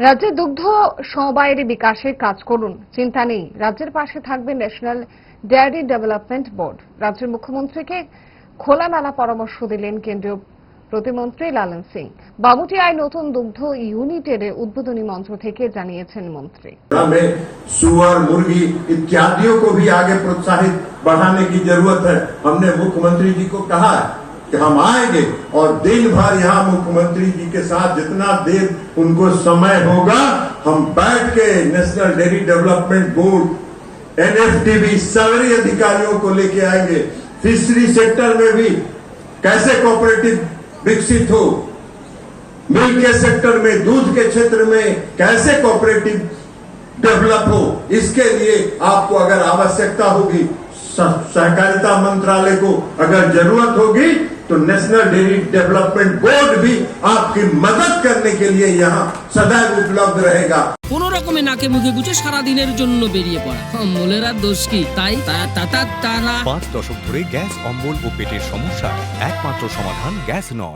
রাজ্যে দুগ্ধ সমবায়ের বিকাশে কাজ করুন, চিন্তা নেই। রাজ্যের পাশে থাকবে ন্যাশনাল ডেয়ারি ডেভেলপমেন্ট বোর্ড। রাজ্যের মুখ্যমন্ত্রীকে খোলামেলা পরামর্শ দিলেন কেন্দ্রীয় প্রতিমন্ত্রী লালন সিং। বাবুটিয়ায় নতুন দুগ্ধ ইউনিটের উদ্বোধনী মঞ্চ থেকে জানিয়েছেন মন্ত্রী। सुअर, मुर्गी इत्यादियों को भी आगे प्रोत्साहित बढ़ाने की जरूरत है। हमने मुख्यमंत्री जी को कहा कि हम आएंगे और दिन भर यहाँ मुख्यमंत्री जी के साथ जितना देर उनको समय होगा हम बैठ के national dairy development board, NFDB सभी अधिकारियों को लेके आएंगे। फिशरी सेक्टर में भी कैसे कोऑपरेटिव विकसित हो, मिल्क के सेक्टर में, दूध के क्षेत्र में कैसे कोऑपरेटिव डेवलप हो, इसके लिए आपको अगर आवश्यकता होगी, सहकारिता मंत्रालय को अगर जरूरत होगी तो नेशनल डेयरी डेवलपमेंट बोर्ड भी आपकी मदद करने के लिए यहाँ सदैव उपलब्ध रहेगा। কোনো রকমে নাকে মুখে গুজে সারা দিনের জন্য বেরিয়ে পড়া অম্বলের আর দোষ কি? তাই তারা 5 দশক ধরে গ্যাস, অম্বল ও পেটের সমস্যা একমাত্র সমাধান গ্যাস নয়।